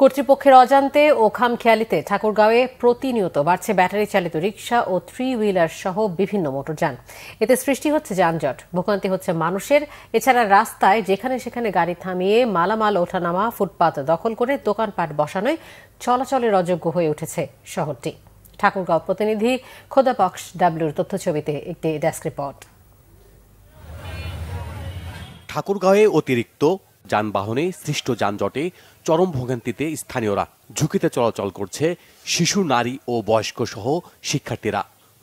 কর্তৃপক্ষের অজান্তে ও খামখেয়ালিতে ঠাকুরগাঁওয়ে প্রতিনিয়ত বাড়ছে ব্যাটারি চালিত রিকশা ও থ্রি হুইলার সহ বিভিন্ন মোটরযান। এতে সৃষ্টি হচ্ছে যানজট, ভোগান্তি হচ্ছে মানুষের। এছাড়া রাস্তায় যেখানে সেখানে গাড়ি থামিয়ে মালামাল ওঠানামা, ফুটপাত দখল করে দোকানপাট বসানোয় চলাচলের অযোগ্য হয়ে উঠেছে শহরটি। ঠাকুরগাঁও প্রতিনিধি খোদাবক্স ডাব্লিউর তথ্যছবিতে একটি ডেস্ক রিপোর্ট। ঠাকুরগাঁওয়ে অতিরিক্ত যানবাহনে সৃষ্ট যানজটে চরম ভোগান্তিতে স্থানীয়রা। ঝুঁকিতে চলাচল করছে শিশু, নারী ও বয়স্ক সহ শিক্ষার্থীরা।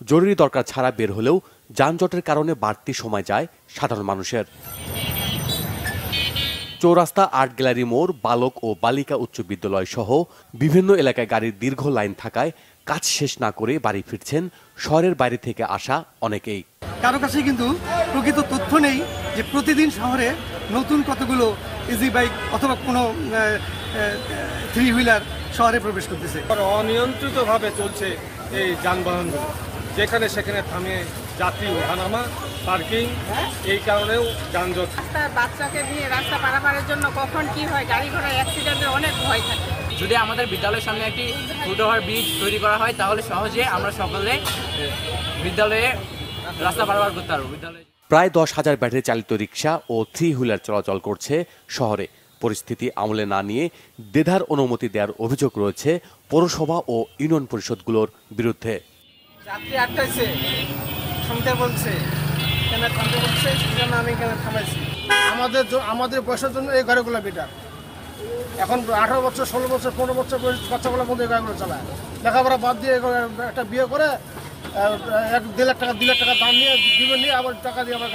জরুরি দরকার ছাড়া বের হলেও যানজটের কারণে বাড়তি সময় যায় সাধারণ মানুষের। চৌরাস্তা, আর্ট গ্যালারি মোড়, বালক ও বালিকা উচ্চ বিদ্যালয় সহ বিভিন্ন এলাকায় গাড়ির দীর্ঘ লাইন থাকায় কাজ শেষ না করে বাড়ি ফিরছেন শহরের বাইরে থেকে আসা অনেকেই। কারো কাছে কিন্তু প্রকৃত তথ্য নেই যে প্রতিদিন শহরে নতুন কতগুলো ইজি বাইক অথবা কোনো থ্রি হুইলার শহরে প্রবেশ করতেছে। অনিয়ন্ত্রিতভাবে চলছে এই যানবাহনগুলো, যেখানে সেখানে থামিয়ে যাত্রী ওঠানামা, পার্কিং, এই কারণেও যানজট। বাচ্চাকে নিয়ে রাস্তা পারাপারের জন্য কখন কি হয়, গাড়ি ঘোড়া অ্যাক্সিডেন্টের অনেক ভয় থাকে। যদি আমাদের বিদ্যালয়ের সামনে একটি ফুটওভার ব্রিজ তৈরি করা হয় তাহলে সহজে আমরা সকলে বিদ্যালয়ে রাস্তা পারাপার করতে পারবো। প্রায় 10,000 ব্যাটারি চালিত রিকশা ও থ্রি হুইলার চলাচল করছে শহরে। পরিস্থিতি আমলে না নিয়ে দেদার অনুমতি দেওয়ার অভিযোগ রয়েছে পৌরসভা ও ইউনিয়ন পরিষদগুলোর বিরুদ্ধে। যাত্রী আটকাইছে, থামতে বলছে, কেন থামতে বলছে সেজন্য আমি কেন থামাইছি। আমাদের বয়সের জন্য এই গাড়িগুলো বেটার। এখন 18 বছর, 16 বছর, 15 বছর বয়স বাচ্চাগুলোর মধ্যে এই গাড়িগুলো চালায়। লেখাপড়া বাদ দিয়ে একটা বিয়ে করে 1-2 লাখ টাকা, 2 লাখ টাকা দাম নিয়ে দিবেন, নিয়ে আবার টাকা দিয়ে আবার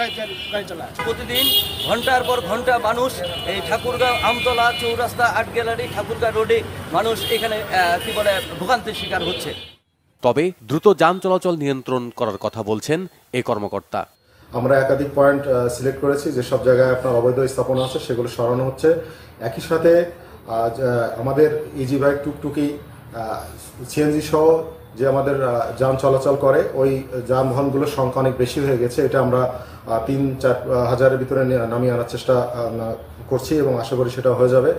গাড়ি চালায়। প্রতিদিন ঘন্টার পর ঘন্টা মানুষ এই ঠাকুরগাঁও, আমতলা, চৌরাস্তা, আর্ট গ্যালারি, ঠাকুরগাঁও রোডে মানুষ এখানে ভোগান্তির শিকার হচ্ছে। তবে দ্রুত যান চলাচল নিয়ন্ত্রণ করার কথা বলছেন এই কর্মকর্তা। আমরা একাধিক পয়েন্ট সিলেক্ট করেছি যে সব জায়গায় আপনার অবৈধ স্থাপনা আছে, সেগুলো সরানো হচ্ছে। একই সাথে আমাদের ইজি বাইক, টুকটুকি, সিএনজি সহ যে আমাদের যান চলাচল করে ওই যানবাহনগুলোর সংখ্যা অনেক বেশি হয়ে গেছে। এটা আমরা 3-4 হাজারের ভিতরে নামিয়ে আনার চেষ্টা করছি এবং আশা করি সেটা হয়ে যাবে।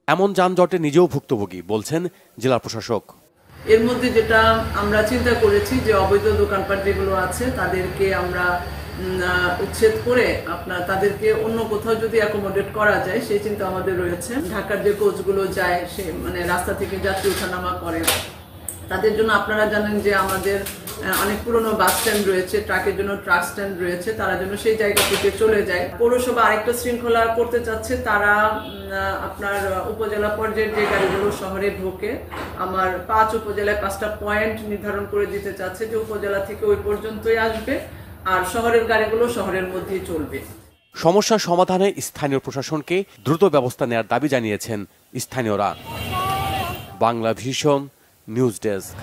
এমন যানজটে নিজেও ভুক্তভোগী বলছেন জেলা প্রশাসক। এর মধ্যে যেটা আমরা চিন্তা করেছি যে অবৈধ দোকানপাট যেগুলো আছে তাদেরকে আমরা উচ্ছেদ করে তাদেরকে অন্য কোথাও যদি অ্যাকোমোডেট করা যায় সেই চিন্তা আমাদের রয়েছে। ঢাকার যে কোচগুলো যায়, সে রাস্তা থেকে যাত্রী ওঠানামা করে, তাদের জন্য আপনারা জানেন যে আমাদের অনেক পুরনো বাস স্ট্যান্ড রয়েছে, ট্রাকের জন্য ট্রাক স্ট্যান্ড রয়েছে, তারা যেন সেই জায়গা থেকে চলে যায়। পৌরসভা আরেকটা শৃঙ্খলা করতে চাচ্ছে, তারা আপনার উপজেলা পর্যায়ের যে গাড়িগুলো শহরে ঢোকে, আমার 5 উপজেলায় 5টা পয়েন্ট নির্ধারণ করে দিতে চাচ্ছে যে উপজেলা থেকে ওই পর্যন্তই আসবে, আর শহরের গাড়িগুলো শহরের মধ্যেই চলবে। সমস্যা সমাধানে স্থানীয় প্রশাসনকে দ্রুত ব্যবস্থা নেওয়ার দাবি জানিয়েছেন স্থানীয়রা। Bangla vision news desk.